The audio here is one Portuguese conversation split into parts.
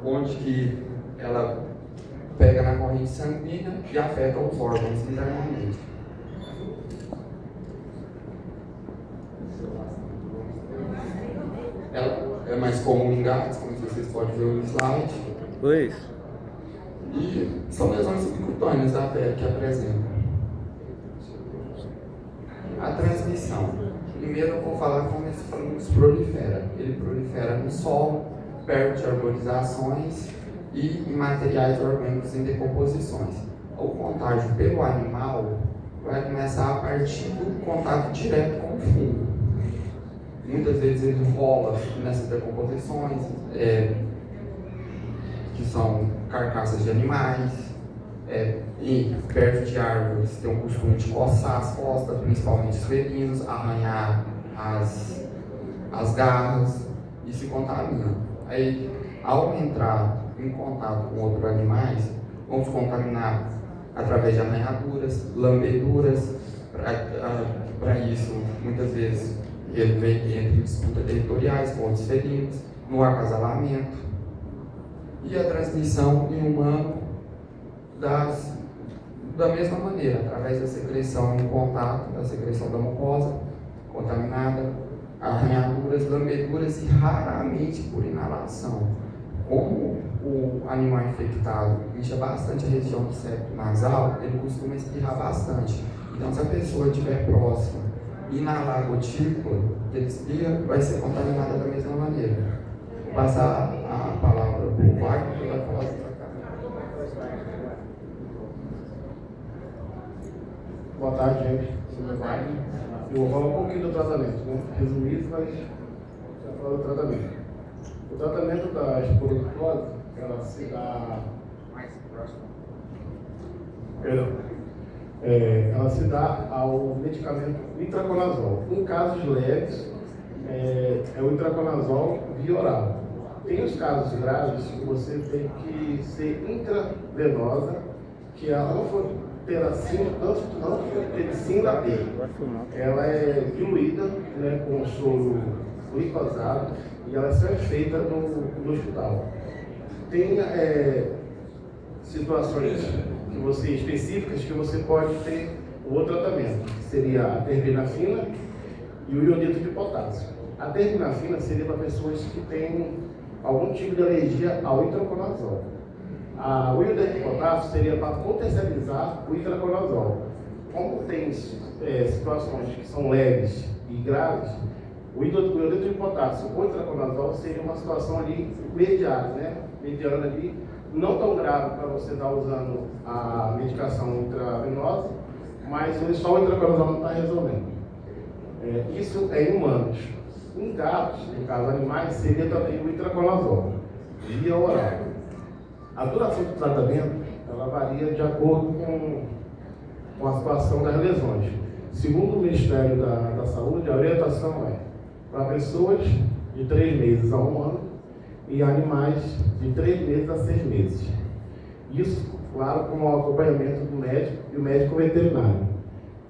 onde que ela pega na corrente sanguínea e afeta os órgãos internamente. Ela é mais comum em gatos, como vocês podem ver no slide. Pois. E são lesões subcutâneas da pele que apresentam. A transmissão. Primeiro eu vou falar como esse fungos prolifera. Ele prolifera no solo, perto de arborizações e em materiais orgânicos em decomposições. O contágio pelo animal vai começar a partir do contato direto com o fungo. Muitas vezes ele rola nessas decomposições, que são carcaças de animais, e perto de árvores tem o costume de coçar as costas, principalmente os felinos, arranhar as garras e se contamina. Aí, ao entrar em contato com outros animais, vão se contaminar através de arranhaduras, lambeduras. Para isso, muitas vezes, ele vem entre disputas territoriais com outros felinos, no acasalamento. E a transmissão em humano da mesma maneira, através da secreção em contato, da secreção da mucosa contaminada, arranhaduras, lambeduras e raramente por inalação. Como o animal infectado incha bastante a região do septo nasal, ele costuma espirrar bastante. Então, se a pessoa estiver próxima e inalar a gotícula dele espirra, vai ser contaminada da mesma maneira. Vou passar a palavra para o Wagner, que vai falar sobre a cara. Boa tarde, gente. Meu nome é Wagner. Eu vou falar um pouquinho do tratamento, né? Resumido, mas já falar do tratamento. O tratamento da esporocitose, ela se dá mais próximo. Ela se dá ao medicamento itraconazol. Em casos leves, é o itraconazol via oral. Tem os casos graves que você tem que ser intravenosa, que a anfotericina D. Ela é diluída, né, com soro glicosado e ela é sempre feita no hospital. Tem situações específicas que você pode ter o outro tratamento, que seria a terbinafina e o iodeto de potássio. A terbinafina seria para pessoas que têm algum tipo de alergia ao itraconazol. O iodeto de potássio seria para potencializar o itraconazol. Como tem situações que são leves e graves, o iodeto de potássio ou itraconazol seria uma situação ali mediana, né? Mediana ali, não tão grave para você estar usando a medicação intravenosa, mas só o itraconazol não está resolvendo. Isso é em humanos. Em gatos, no caso animais, seria também o itraconazol, via oral. A duração do tratamento, ela varia de acordo com a situação das lesões. Segundo o Ministério da Saúde, a orientação é para pessoas de 3 meses a 1 ano e animais de 3 meses a 6 meses. Isso, claro, com o acompanhamento do médico e o médico veterinário.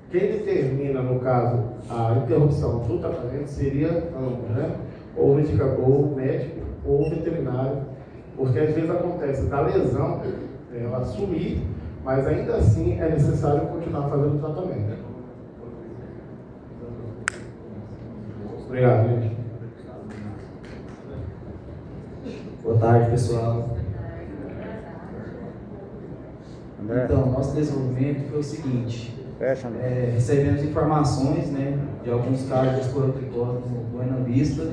Quem determina, no caso, a interrupção do tratamento seria ambos, né? Ou o médico ou o veterinário, porque às vezes acontece da lesão, ela sumir, mas ainda assim é necessário continuar fazendo o tratamento. Obrigado, gente. Boa tarde, pessoal. Então, nosso desenvolvimento foi o seguinte: recebemos informações, né, de alguns casos de esporocitose no Buena Vista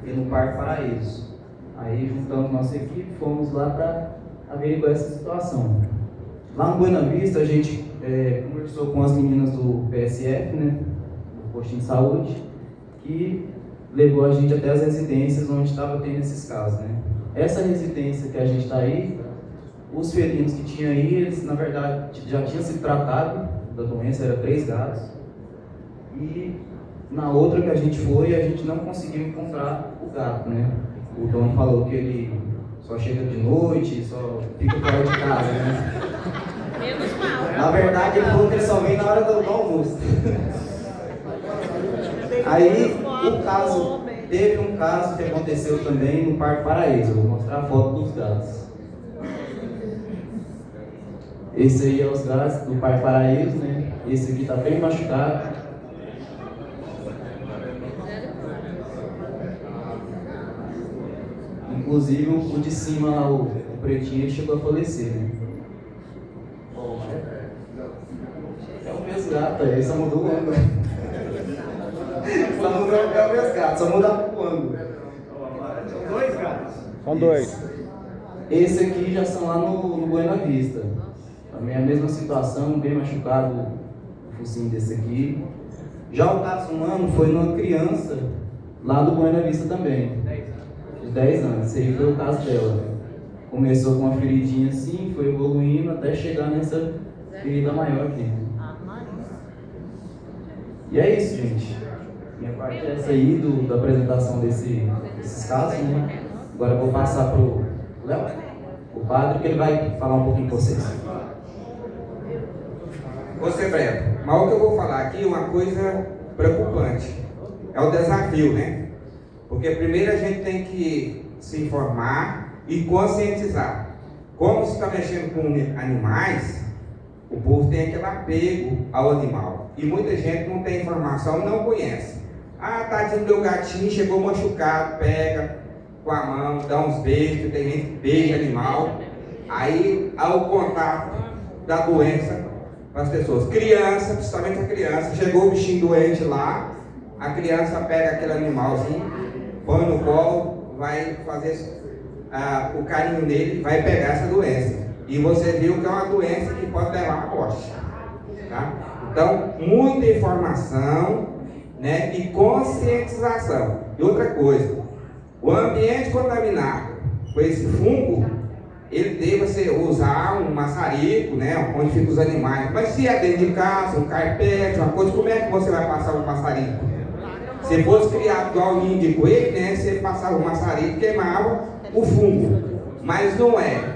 e no Parque Paraíso. Aí juntamos nossa equipe e fomos lá para averiguar essa situação. Lá no Buena Vista a gente conversou com as meninas do PSF, né, do postinho de saúde, que levou a gente até as residências onde estava tendo esses casos, né. Essa residência que a gente está aí, os felinos que tinham aí, eles na verdade já tinham sido tratados da doença, eram 3 gatos. E na outra que a gente foi, a gente não conseguiu encontrar o gato, né. O dono falou que ele só chega de noite, só fica fora de casa, né. Menos mal. Na verdade, ele falou que ele só vem na hora do almoço. Aí, o caso teve um caso que aconteceu também no Parque Paraíso. Eu vou mostrar a foto dos gatos. Esse aí é os gatos do Parque Paraíso, né? Esse aqui está bem machucado. Inclusive o de cima lá, o pretinho, ele chegou a falecer, né? É o mesmo gato aí, só mudou o ângulo. Só mudou, é o mesmo gato, só muda o ângulo. São dois gatos? São dois. Esse aqui já são lá no Buena Vista. Também a mesma situação, bem machucado o focinho desse aqui. Já o caso humano foi numa criança lá do Buena Vista também. De 10 anos. Esse aí foi o caso dela. Começou com uma feridinha assim, foi evoluindo até chegar nessa ferida maior aqui. E é isso, gente. Minha parte é essa aí da apresentação desses casos, né? Agora eu vou passar pro Léo, o padre, que ele vai falar um pouquinho com vocês. Vou ser breve, mas o que eu vou falar aqui é uma coisa preocupante. É o desafio, né? Porque primeiro a gente tem que se informar e conscientizar. Como se está mexendo com animais, o povo tem aquele apego ao animal. E muita gente não tem informação e não conhece. Ah, tadinho, meu gatinho chegou machucado, pega com a mão, dá uns beijos, tem gente que beija animal. Aí, ao contato da doença para as pessoas, criança, principalmente a criança, chegou o bichinho doente lá, a criança pega aquele animalzinho, põe no colo, vai fazer o carinho nele, vai pegar essa doença. E você viu que é uma doença que pode levar à morte. Tá? Então, muita informação, né, e conscientização. E outra coisa, o ambiente contaminado com esse fungo, ele deve usar um maçarico, né, onde ficam os animais. Mas se é dentro de casa, um carpete, uma coisa, como é que você vai passar um maçarico? Se fosse criado igual ninho de coelho, né, você passava o maçarico e queimava o fungo. Mas não é.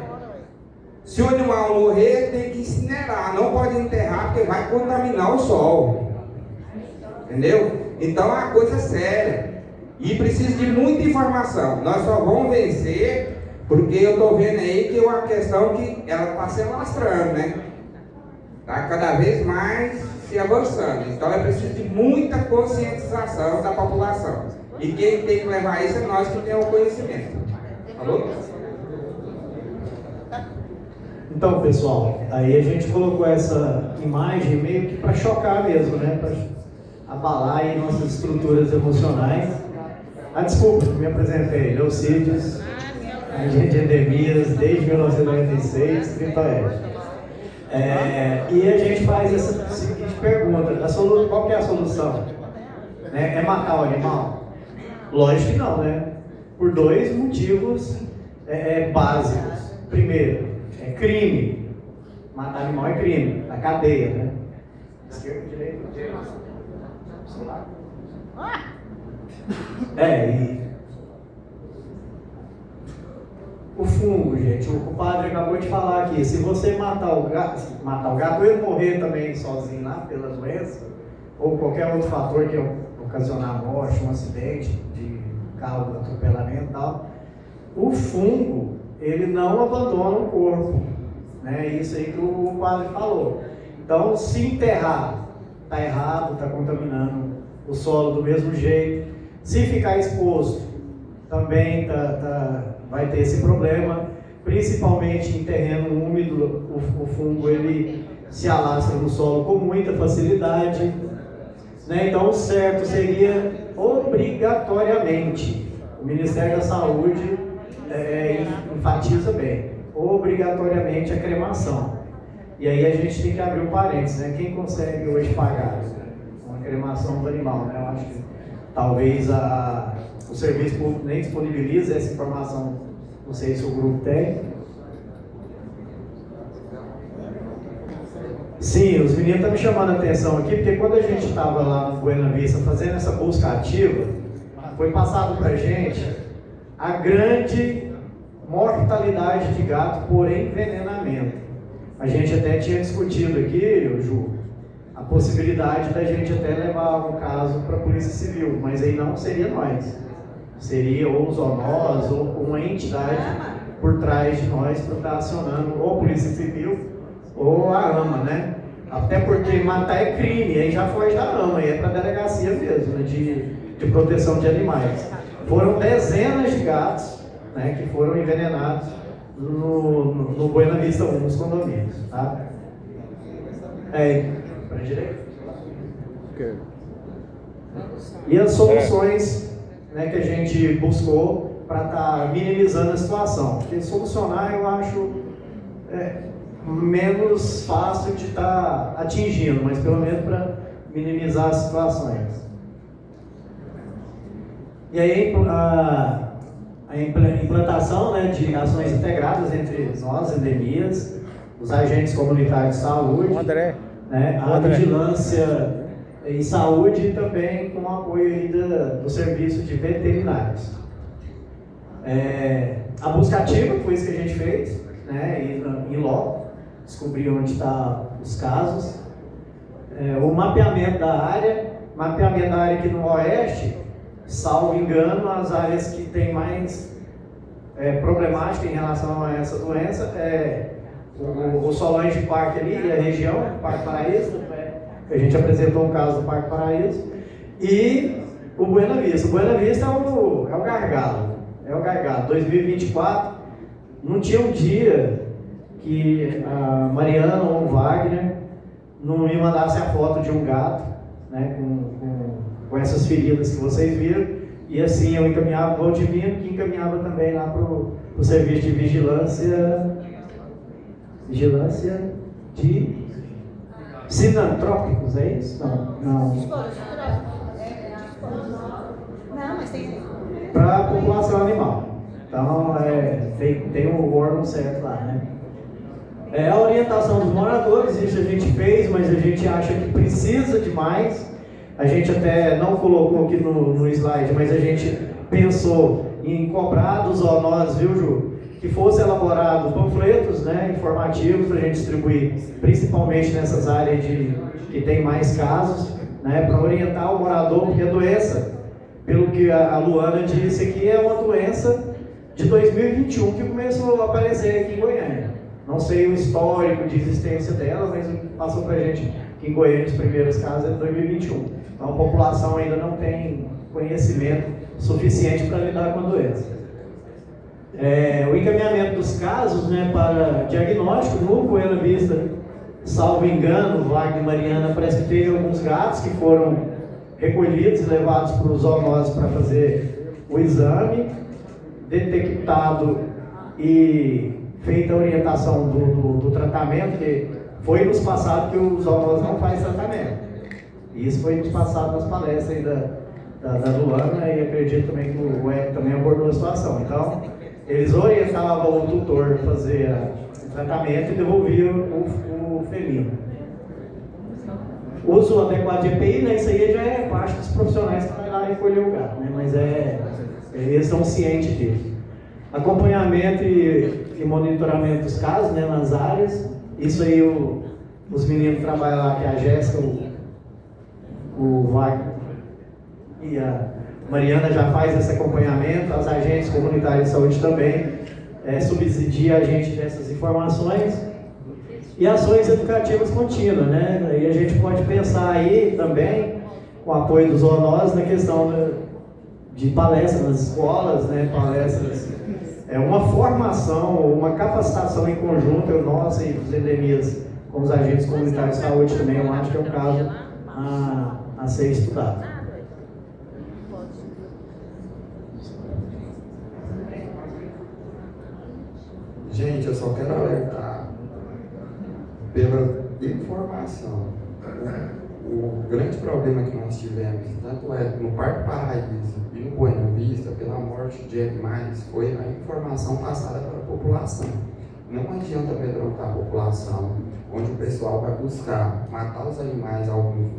Se o animal morrer, tem que incinerar, não pode enterrar, porque vai contaminar o sol. Entendeu? Então é uma coisa séria. E precisa de muita informação. Nós só vamos vencer porque eu estou vendo aí que é uma questão que ela está se alastrando, né? Está cada vez mais se avançando. Então é preciso de muita conscientização da população. E quem tem que levar isso é nós que temos o conhecimento. Falou? Então, pessoal, aí a gente colocou essa imagem meio que para chocar mesmo, né? Para abalar aí nossas estruturas emocionais. Desculpa, me apresentei, Leucides, agente de endemias desde 1996, 30 anos. E a gente faz essa seguinte pergunta: qual que é a solução? É matar o animal? Lógico que não, né? Por dois motivos básicos. Primeiro, é crime. Matar animal é crime, na cadeia, né? Esquerda, direita, e o fungo, gente, o padre acabou de falar aqui, se você matar o gato, ele morrer também sozinho lá pela doença, ou qualquer outro fator que ocasionar a morte, um acidente de carro, atropelamento e tal, o fungo, ele não abandona o corpo, né? Isso aí que o padre falou. Então, se enterrar, está errado, está contaminando o solo do mesmo jeito. Se ficar exposto, também vai ter esse problema, principalmente em terreno úmido, o fungo ele se alastra no solo com muita facilidade, né? Então o certo seria obrigatoriamente, o Ministério da Saúde enfatiza bem, obrigatoriamente a cremação. E aí a gente tem que abrir um parênteses, né? Quem consegue hoje pagar uma cremação do animal, né? Eu acho que talvez o serviço público nem disponibiliza essa informação, não sei se o grupo tem. Sim, os meninos estão me chamando a atenção aqui, porque quando a gente estava lá no Buena Vista fazendo essa busca ativa, foi passado para a gente a grande mortalidade de gato por envenenamento. A gente até tinha discutido aqui, Ju, a possibilidade da gente até levar um caso para a Polícia Civil, mas aí não seria nós. Seria ou os ONOS ou uma entidade por trás de nós para estar acionando ou a Polícia Civil ou a AMA, né? Até porque matar é crime, aí já foge da AMA, aí é para a delegacia mesmo, né? de proteção de animais. Foram dezenas de gatos, né, que foram envenenados no Buena Vista 1, nos condomínios, tá? Para a direita. E as soluções, né, que a gente buscou para estar minimizando a situação. Porque solucionar eu acho menos fácil de estar atingindo, mas pelo menos para minimizar as situações. E aí a implantação, né, de ações integradas entre nós, endemias, os agentes comunitários de saúde, né, a vigilância em saúde e também com o apoio aí do serviço de veterinários. A busca ativa foi isso que a gente fez, né, ir em loco, descobrir onde estão os casos. O mapeamento da área aqui no Oeste, salvo engano, as áreas que tem mais problemática em relação a essa doença o Solange Parque ali, a região, Parque Paraíso, que a gente apresentou um caso do Parque Paraíso, e o Buena Vista. O Buena Vista é o gargalo. 2024, não tinha um dia que a Mariana ou o Wagner não me mandasse a foto de um gato, né, com essas feridas que vocês viram, e assim eu encaminhava o Valdivino, que encaminhava também lá para o serviço de vigilância de sinantrópicos, é isso? Não. Não, mas tem. Para a população animal. Então, tem o órgão certo lá, né? A orientação dos moradores, isso a gente fez, mas a gente acha que precisa de mais. A gente até não colocou aqui no slide, mas a gente pensou em cobrar dos ONOS, viu, Ju? Que fosse elaborados panfletos, né, informativos para a gente distribuir, principalmente nessas áreas que tem mais casos, né, para orientar o morador, porque a doença, pelo que a Luana disse aqui, é uma doença de 2021 que começou a aparecer aqui em Goiânia. Não sei o histórico de existência dela, mas passou para a gente que em Goiânia os primeiros casos é de 2021. Então a população ainda não tem conhecimento suficiente para lidar com a doença. O encaminhamento dos casos, né, para diagnóstico no Buena Vista, salvo engano, Wagner e Mariana, parece que teve alguns gatos que foram recolhidos e levados para os zoonoses para fazer o exame, detectado e feita a orientação do tratamento, que foi nos passado que o zoonose não faz tratamento. E isso foi nos passado nas palestras aí da Luana, e acredito também que o Hélio também abordou a situação. Então, eles orientavam o tutor a fazer o tratamento e devolviam o felino. Uso adequado de EPI, né? Isso aí já é parte dos profissionais que vão lá recolher o gato, né? Mas eles estão cientes disso. Acompanhamento e monitoramento dos casos, né, nas áreas. Isso aí os meninos trabalham lá, que é a Jéssica, o Wagner e a Mariana já faz esse acompanhamento, as agentes comunitárias de saúde também subsidia a gente dessas informações, e ações educativas contínuas, né? E a gente pode pensar aí também, com o apoio dos ONOS, na questão de palestras nas escolas, né? Palestras, uma formação, uma capacitação em conjunto, nossa e dos endemias, com os agentes comunitários de saúde também, eu acho que é um caso a ser estudado. Gente, eu só quero alertar pela informação. O grande problema que nós tivemos, tanto no Parque Paraíso e no Buena Vista, pela morte de animais, foi a informação passada para a população. Não adianta amedrontar a população, onde o pessoal vai buscar matar os animais de um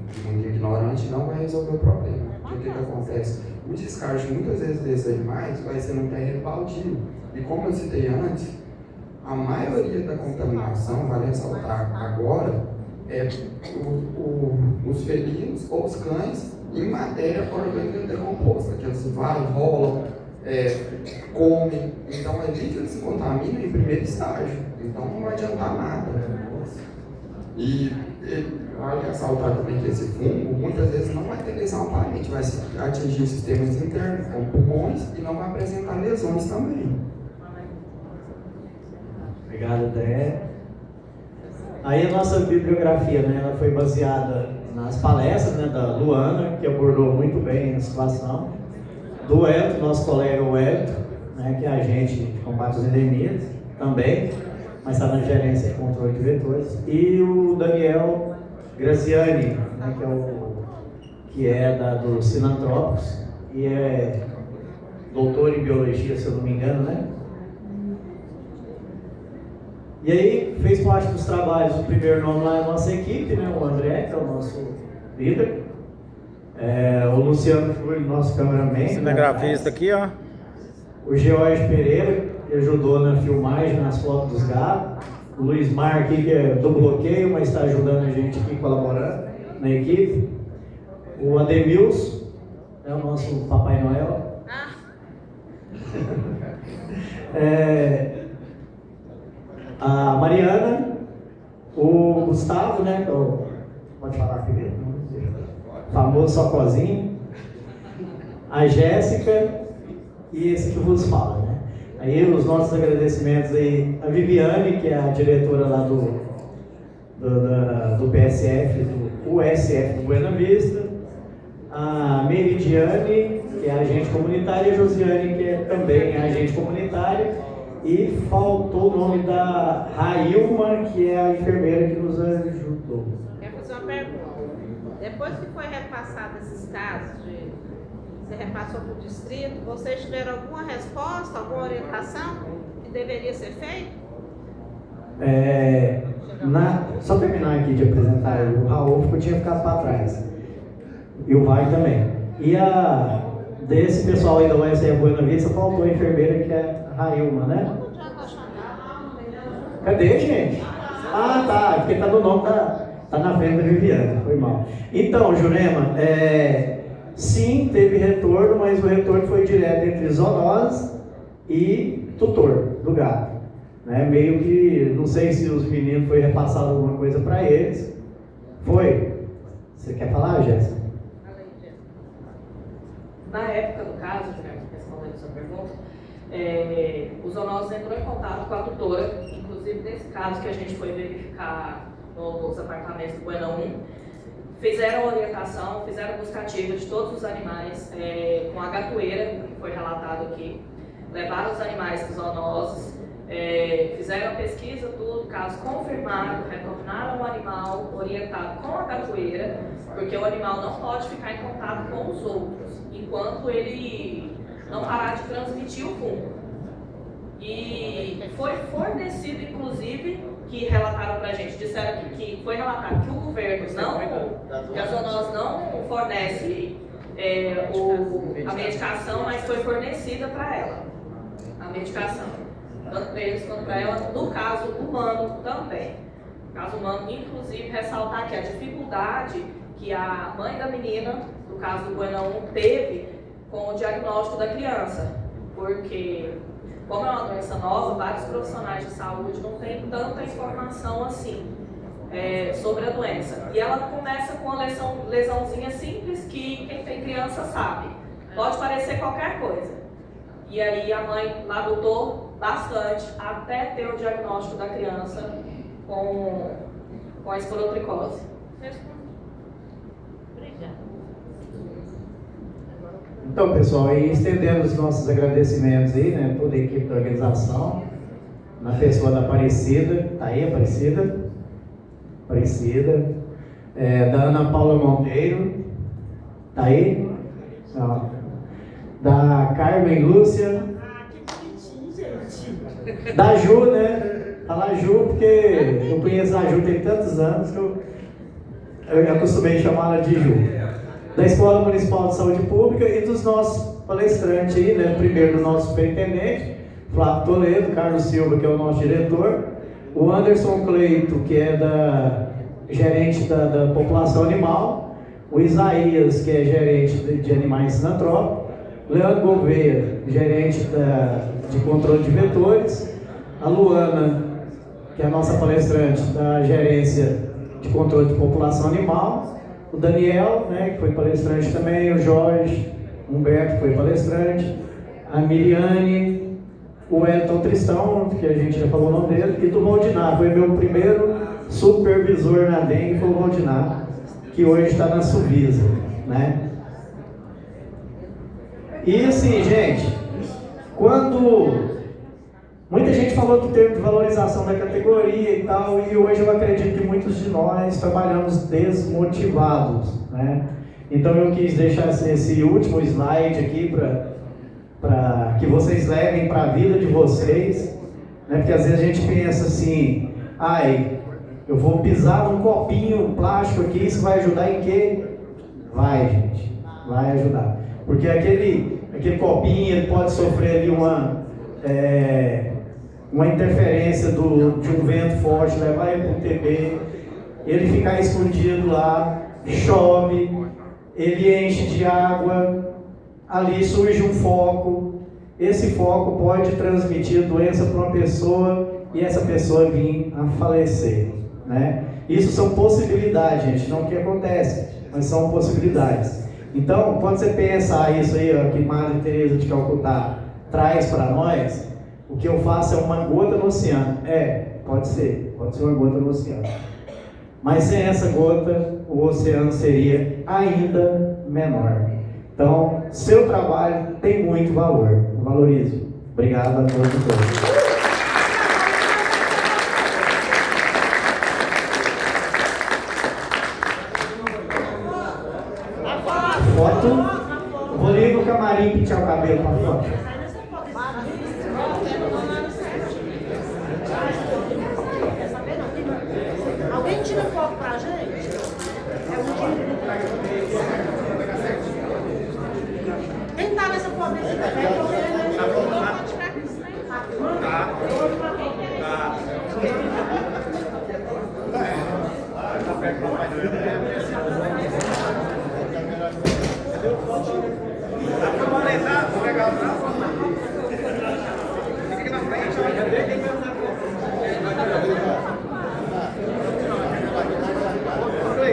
ignorante, não vai resolver o problema. O que acontece? O descarte, muitas vezes, desses animais vai ser num terreno baldio. E como eu citei antes, a maioria da contaminação, vale ressaltar agora, os felinos ou os cães em matéria orgânica decomposta, que eles vai, rolam, comem. Então, ali que eles se contaminam em primeiro estágio. Então, não vai adiantar nada. E vale ressaltar também que esse fungo, muitas vezes, não vai ter lesão aparente, vai atingir os sistemas internos, como pulmões, e não vai apresentar lesões também. Obrigado, André. Aí a nossa bibliografia, né, ela foi baseada nas palestras, né, da Luana, que abordou muito bem a situação, do Elton, nosso colega Elton, né, que é agente de combate às endemias também, mas está na gerência de controle de vetores, e o Daniel Graziani, né, que é dos Sinantrópicos e é doutor em biologia, se eu não me engano, né? E aí fez parte dos trabalhos, o primeiro nome lá é a nossa equipe, né? O André, que é o nosso líder, o Luciano Fúrio, nosso cameraman, cinegrafista aqui, ó. o George Pereira, que ajudou na filmagem, nas fotos dos gatos, o Luiz Mar aqui, que é do bloqueio, mas está ajudando a gente aqui, colaborando na equipe, o Ademilson, é o nosso Papai Noel. A Mariana, o Gustavo, né? Pode falar, Felipe? Famoso Socozinho. A Jéssica e esse que vos fala, né? Aí os nossos agradecimentos aí, a Viviane, que é a diretora lá do PSF, do USF do Buena Vista, a Meridiane, que é agente comunitária, e a Josiane, que é também agente comunitária. E faltou o nome da Railma, que é a enfermeira que nos ajudou. Quero fazer uma pergunta. Depois que foi repassado esses casos, você repassou para o distrito, vocês tiveram alguma resposta, alguma orientação que deveria ser feito? Só terminar aqui de apresentar o Raul, porque eu tinha ficado para trás. E o Vai também. E desse pessoal aí da USF Buena Vista, faltou a enfermeira, que é a Railma, né? Cadê, gente? Ah, tá, porque tá no nome, tá na frente da Viviane, foi mal. Então, Jurema, sim, teve retorno, mas o retorno foi direto entre zoonose e tutor do gato. Né? Meio que, não sei se os meninos foi repassado alguma coisa para eles. Foi? Você quer falar, Jéssica? Na época do caso, respondendo a sua pergunta, o zoonose entrou em contato com a tutora, inclusive nesse caso que a gente foi verificar nos apartamentos do Buena 1, fizeram orientação, fizeram buscativa de todos os animais com a gatoeira, que foi relatado aqui, levaram os animais com zoonoses, fizeram a pesquisa, tudo, caso confirmado, retornaram o animal orientado com a gatoeira, porque o animal não pode ficar em contato com os outros, enquanto ele não parar de transmitir o fungo. E foi fornecido, inclusive, que relataram pra gente, disseram que foi relatado que o governo que a zoonose não fornece a medicação, mas foi fornecida para ela, a medicação, tanto para eles quanto para ela, no caso humano também. No caso humano, inclusive, ressaltar que a dificuldade que a mãe da menina, no caso do Buena 1, teve com o diagnóstico da criança, porque como é uma doença nova, vários profissionais de saúde não têm tanta informação assim sobre a doença. E ela começa com uma lesãozinha simples que quem tem criança sabe. Pode parecer qualquer coisa. E aí a mãe lá lutou bastante até ter o diagnóstico da criança com a esporotricose. Então, pessoal, aí estendendo os nossos agradecimentos aí, né, toda a equipe da organização, na pessoa da Aparecida, tá aí, Aparecida, da Ana Paula Monteiro, tá aí, ó, da Carmen Lúcia, da Ju, né, falar Ju, porque eu conheço a Ju tem tantos anos que eu acostumei chamá-la de Ju. Da Escola Municipal de Saúde Pública e dos nossos palestrantes aí, né? Primeiro do nosso superintendente, Flávio Toledo, Carlos Silva, que é o nosso diretor, o Anderson Cleito, que é gerente da população animal, o Isaías, que é gerente de animais sinantrópicos, Leandro Gouveia, gerente de controle de vetores, a Luana, que é a nossa palestrante da gerência de controle de população animal, o Daniel, né, que foi palestrante também, o Jorge, Humberto, que foi palestrante, a Miriane, o Elton Tristão, que a gente já falou o nome dele, e do Valdinar, foi meu primeiro supervisor na dengue, foi o Valdinar, que hoje está na Suvisa, né? E assim, gente, quando muita gente falou do termo de valorização da categoria e tal, e hoje eu acredito que muitos de nós trabalhamos desmotivados, né? Então eu quis deixar esse último slide aqui para que vocês levem para a vida de vocês, né? Porque às vezes a gente pensa assim, eu vou pisar num copinho plástico aqui, isso vai ajudar em quê? Vai, gente, vai ajudar. Porque aquele copinho, ele pode sofrer ali uma interferência de um vento forte, levar ele para um TB, ele ficar escondido lá, chove, ele enche de água, ali surge um foco, esse foco pode transmitir doença para uma pessoa e essa pessoa vir a falecer, né? Isso são possibilidades, gente, não o que acontece, mas são possibilidades. Então, quando você pensa isso aí, ó, que Madre Teresa de Calcutá traz para nós, o que eu faço é uma gota no oceano. Pode ser uma gota no oceano. Mas sem essa gota, o oceano seria ainda menor. Então, seu trabalho tem muito valor. Valorize. Obrigado a todos e todas. Foto. Vou ali no camarim pintar o cabelo para foto. Alguém tira foto pra gente? Quem tá nessa foto aqui também?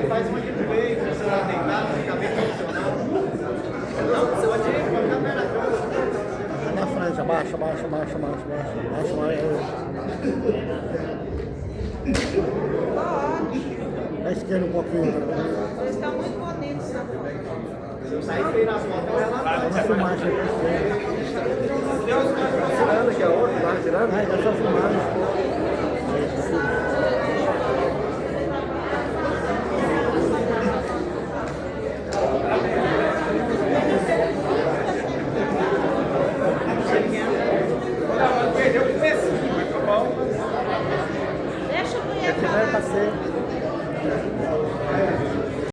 Faz uma aqui no meio, você vai deitar, fica bem posicionado. Pode ir, pode ficar bem na frente. Na frente, abaixa. À esquerda um pouquinho. Vocês estão muito bonitos na foto. Se eu sair feio na foto, eu vou lá. Uma filmagem aqui. Tirando aqui a outra, tá tirando? É só filmagem. Deixa eu ver a Vai ser.